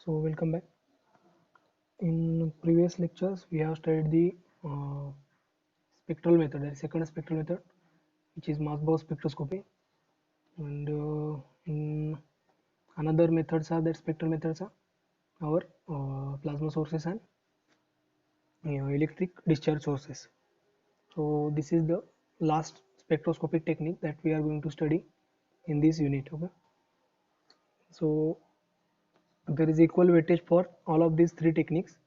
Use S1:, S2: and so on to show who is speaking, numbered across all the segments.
S1: So welcome back. In previous lectures, we have studied the spectral method, the second spectral method, which is Maxbaum spectroscopy, and in another methods are that spectral methods are our plasma sources and electric discharge sources. So this is the last spectroscopic technique that we are going to study in this unit. Okay. So there is equal weightage for all of these three techniques.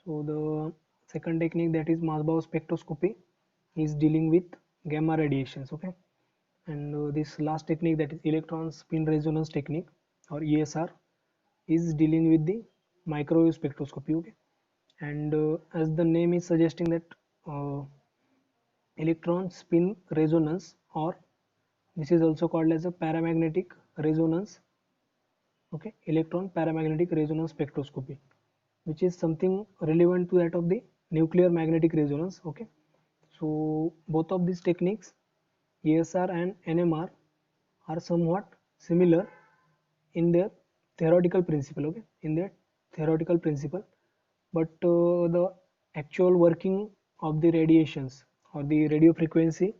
S1: So the second technique, that is Maxbaum spectroscopy, is dealing with gamma radiations. Okay, and this last technique, that is electron spin resonance technique or ESR, is dealing with the microwave spectroscopy. Okay, and as the name is suggesting that electron spin resonance, or this is also called as a paramagnetic resonance. Okay, electron paramagnetic resonance spectroscopy, which is something relevant to that of the nuclear magnetic resonance. Okay, so both of these techniques, ESR and NMR, are somewhat similar in their theoretical principle. Okay, in their theoretical principle, but the actual working of the radiations or the radio frequency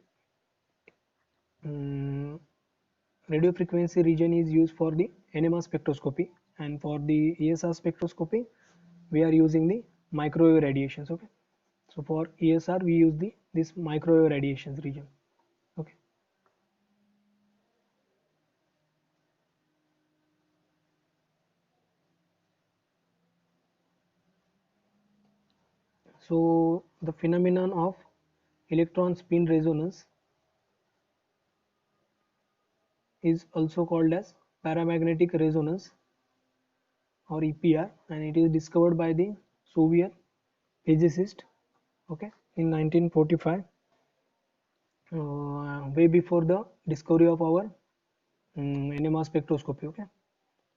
S1: radio frequency region is used for the NMR spectroscopy, and for the ESR spectroscopy we are using the microwave radiations. Okay, so for ESR we use the this microwave radiations region. Okay, so the phenomenon of electron spin resonance is also called as paramagnetic resonance or EPR, and it is discovered by the Soviet physicist, okay, in 1945, way before the discovery of our NMR spectroscopy. Okay,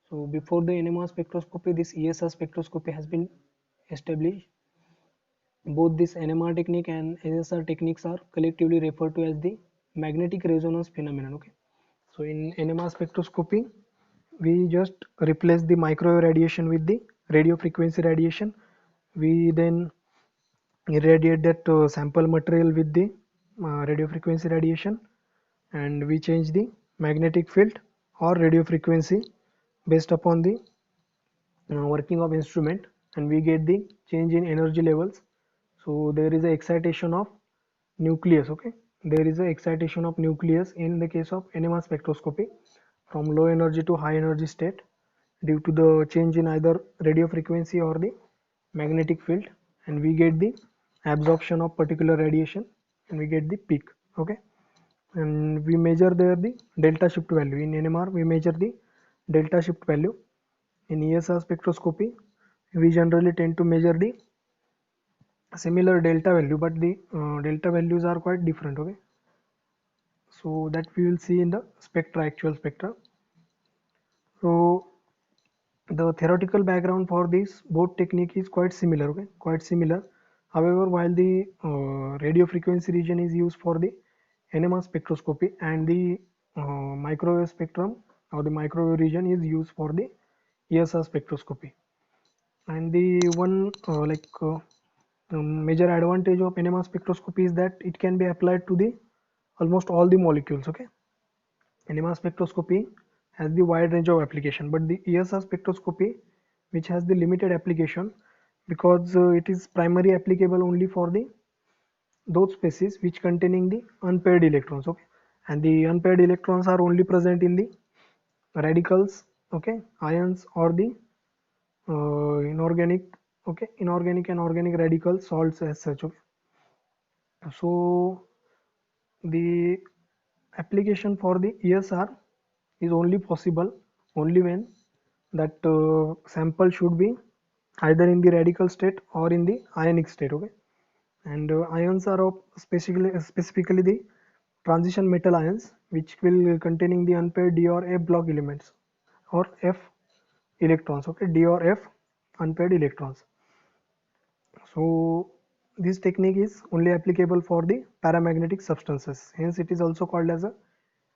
S1: so before the NMR spectroscopy, this ESR spectroscopy has been established. Both this NMR technique and ESR techniques are collectively referred to as the magnetic resonance phenomenon. Okay, so in NMR spectroscopy, we just replace the microwave radiation with the radio frequency radiation. We then irradiate that sample material with the radio frequency radiation, and we change the magnetic field or radio frequency based upon the working of instrument, and we get the change in energy levels. So there is a excitation of nucleus. Okay, there is a excitation of nucleus in the case of NMR spectroscopy from low energy to high energy state due to the change in either radio frequency or the magnetic field, and we get the absorption of particular radiation, and we get the peak. Okay, and we measure there the delta shift value. In NMR we measure the delta shift value. In ESR spectroscopy we generally tend to measure the similar delta value, but the delta values are quite different. Okay, so that we will see in the spectra, actual spectra. So the theoretical background for this both technique is quite similar. Okay, quite similar. However, while the radio frequency region is used for the NMR spectroscopy, and the microwave spectrum or the microwave region is used for the ESR spectroscopy. And the one major advantage of NMR spectroscopy is that it can be applied to the almost all the molecules. Okay, NMR spectroscopy has the wide range of application, but the ESR spectroscopy, which has the limited application, because it is primarily applicable only for the those species which containing the unpaired electrons. Okay, and the unpaired electrons are only present in the radicals, okay, ions, or the inorganic, okay, inorganic and organic radical salts as such. Okay, so the application for the ESR is only possible only when that sample should be either in the radical state or in the ionic state. Okay, and ions are of specifically the transition metal ions, which will containing the unpaired d or f block elements or f electrons. Okay, d or f unpaired electrons. So this technique is only applicable for the paramagnetic substances, hence it is also called as a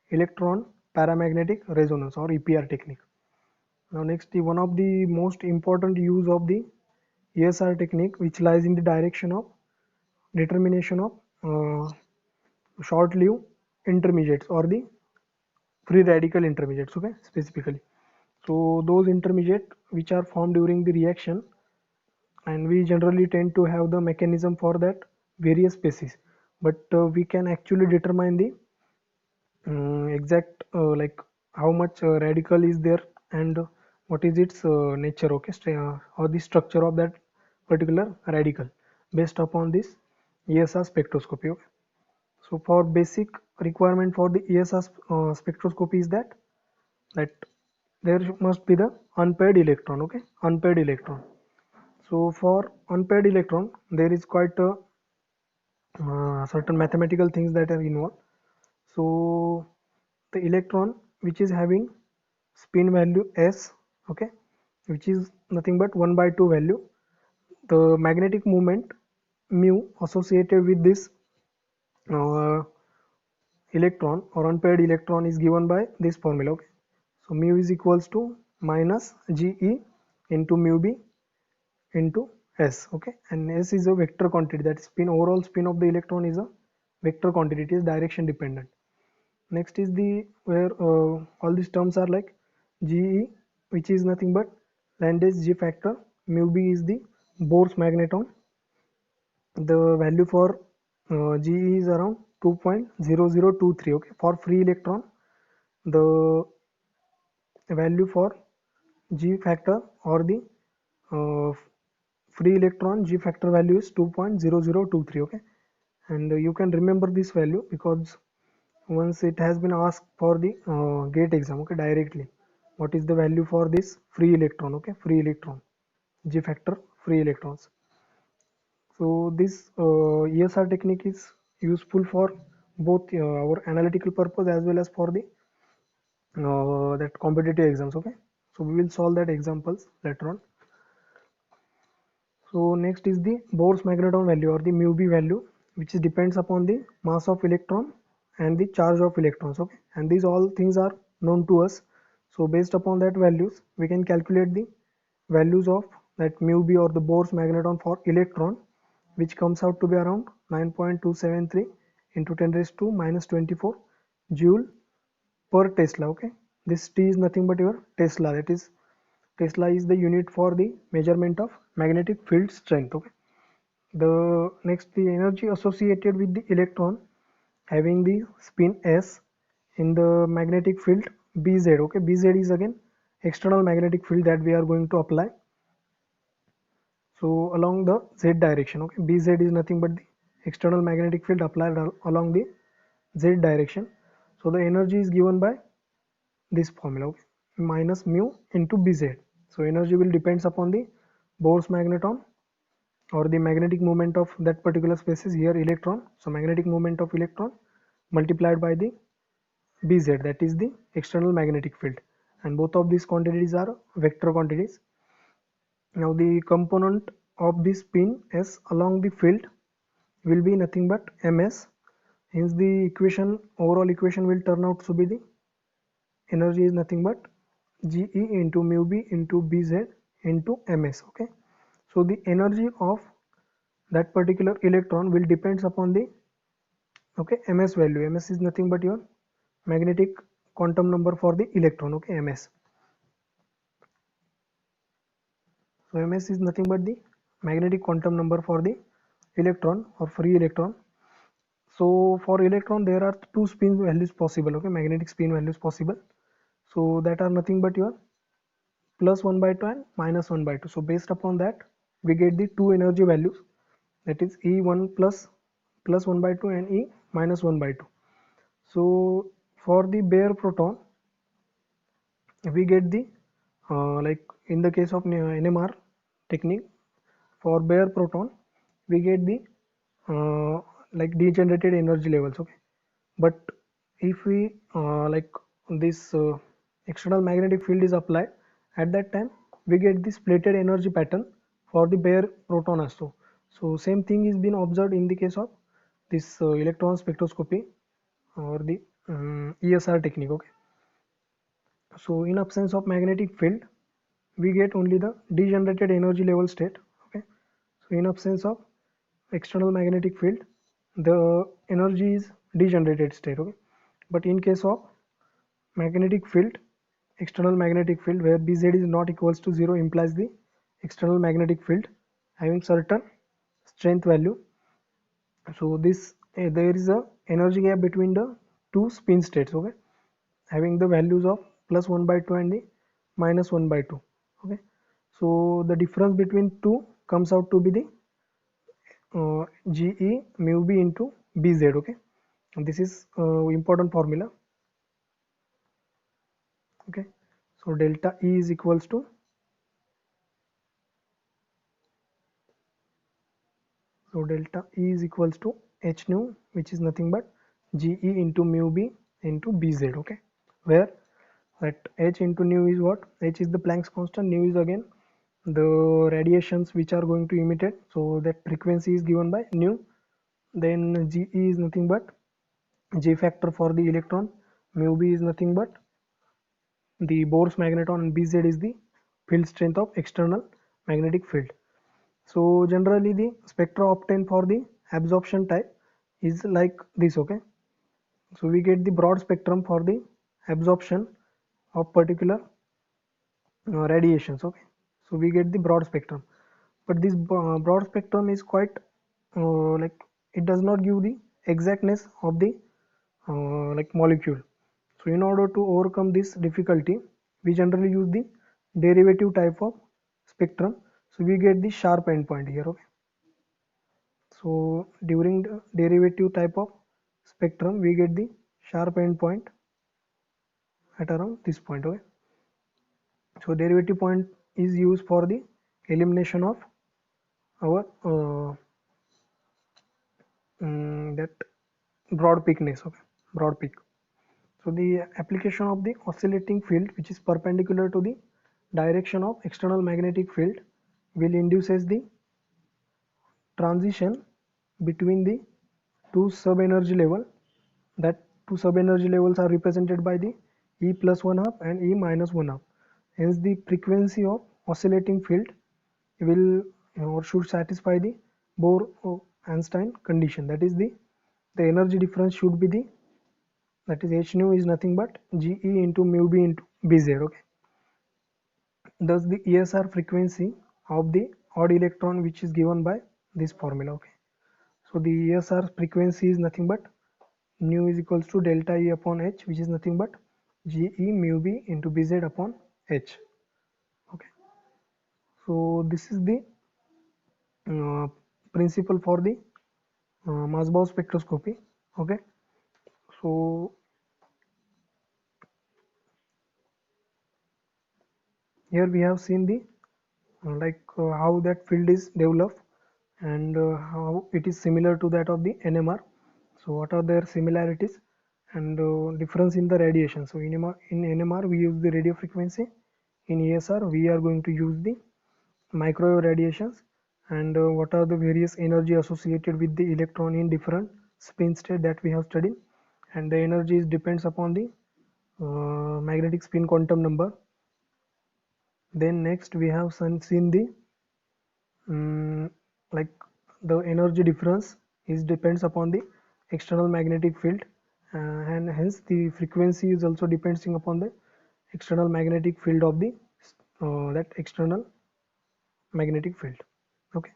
S1: electron paramagnetic resonance or EPR technique. Now next, one of the most important use of the ESR technique, which lies in the direction of determination of short-lived intermediates or the free radical intermediates, okay, specifically. So those intermediate which are formed during the reaction, and we generally tend to have the mechanism for that various species, but we can actually determine the exact like how much radical is there and what is its nature, okay, or the structure of that particular radical based upon this ESR spectroscopy, okay. So for basic requirement for the ESR spectroscopy is that there must be the unpaired electron, okay, unpaired electron. So for unpaired electron there is quite a certain mathematical things that are involved. So the electron which is having spin value s, okay, which is nothing but 1 by 2 value, the magnetic moment mu associated with this uh, electron or unpaired electron is given by this formula, okay. So mu is equals to minus ge into mu b into s, okay, and s is a vector quantity, that spin, overall spin of the electron is a vector quantity, it is direction dependent. Next is the where all these terms are like ge, which is nothing but Landis G factor, mu b is the Bohr's magneton, the value for ge is around 2.0023, okay. For free electron the value for G factor or the uh, free electron G factor value is 2.0023, okay. And you can remember this value because once it has been asked for the gate exam, okay, directly, what is the value for this free electron, okay, free electron G factor free electrons. So this ESR technique is useful for both our analytical purpose as well as for the that competitive exams, okay. So we will solve that examples later on. So next is the Bohr's magneton value or the mu b value, which depends upon the mass of electron and the charge of electrons, okay, and these all things are known to us. So based upon that values we can calculate the values of that mu b or the Bohr's magneton for electron, which comes out to be around 9.273 into 10 raised to minus 24 joule per Tesla, okay. This T is nothing but your Tesla, that is Tesla is the unit for the measurement of magnetic field strength, okay. The next, the energy associated with the electron having the spin s in the magnetic field Bz, okay. Bz is again external magnetic field that we are going to apply, so along the z direction, okay. Bz is nothing but the external magnetic field applied along the z direction. So the energy is given by this formula, okay, minus mu into Bz. So energy will depends upon the Bohr's magneton or the magnetic moment of that particular species, here electron. So magnetic moment of electron multiplied by the Bz, that is the external magnetic field, and both of these quantities are vector quantities. Now the component of the spin s along the field will be nothing but ms, hence the equation, overall equation will turn out to be the energy is nothing but ge into mu b into bz into ms, okay. So the energy of that particular electron will depends upon the, okay, ms value. Ms is nothing but your magnetic quantum number for the electron, okay, ms. So ms is nothing but the magnetic quantum number for the electron or free electron. So for electron there are two spin values possible, okay, magnetic spin values possible, so that are nothing but your plus 1 by 2 and minus 1 by 2. So based upon that we get the two energy values, that is E1 plus 1 by 2 and E minus 1 by 2. So for the bare proton we get the like in the case of NMR technique, for bare proton we get the like degenerated energy levels, okay. But if we like this external magnetic field is applied, at that time we get this plated energy pattern for the bare proton also. So same thing is been observed in the case of this electron spectroscopy or the ESR technique, okay. So in absence of magnetic field we get only the degenerated energy level state. Okay, so in absence of external magnetic field, the energy is degenerated state. Okay, but in case of magnetic field, external magnetic field, where Bz is not equals to 0, implies the external magnetic field having certain strength value. So this there is a energy gap between the two spin states. Okay, having the values of plus 1 by 2 and the minus 1 by 2. Okay, so the difference between two comes out to be the Ge mu b into Bz. Okay, and this is important formula. Okay, so delta E is equals to H nu, which is nothing but Ge into mu b into Bz. Okay, where that H into nu is what? H is the Planck's constant, nu is again the radiations which are going to emit it, so that frequency is given by nu. Then Ge is nothing but J factor for the electron, mu b is nothing but the Bohr's magneton, and Bz is the field strength of external magnetic field. So generally the spectra obtained for the absorption type is like this. Okay, so we get the broad spectrum for the absorption of particular radiations. Okay, so we get the broad spectrum, but this broad spectrum is quite like it does not give the exactness of the like molecule. So in order to overcome this difficulty, we generally use the derivative type of spectrum. So we get the sharp endpoint here. Okay, so during the derivative type of spectrum, we get the sharp endpoint at around this point. Okay, so derivative point is used for the elimination of our that broad peakness. Okay, broad peak. So the application of the oscillating field, which is perpendicular to the direction of external magnetic field, will induces the transition between the two sub-energy level. That two sub-energy levels are represented by the E plus 1 half and E minus 1 half. Hence the frequency of oscillating field will or should satisfy the Bohr-Einstein condition. That is the energy difference should be the, that is H nu is nothing but Ge into mu b into Bz. Okay, thus the ESR frequency of the odd electron, which is given by this formula. Okay, so the ESR frequency is nothing but nu is equals to delta E upon H, which is nothing but Ge mu b into Bz upon H. Okay, so this is the uh, principle for the Masbow spectroscopy. Okay, so here we have seen the how that field is developed, and how it is similar to that of the NMR. So what are their similarities and difference in the radiation? So in NMR we use the radio frequency, in ESR we are going to use the microwave radiations, and what are the various energy associated with the electron in different spin state that we have studied, and the energy is depends upon the magnetic spin quantum number. Then next we have seen the like the energy difference is depends upon the external magnetic field, and hence the frequency is also depending upon the external magnetic field of the that external magnetic field. Okay,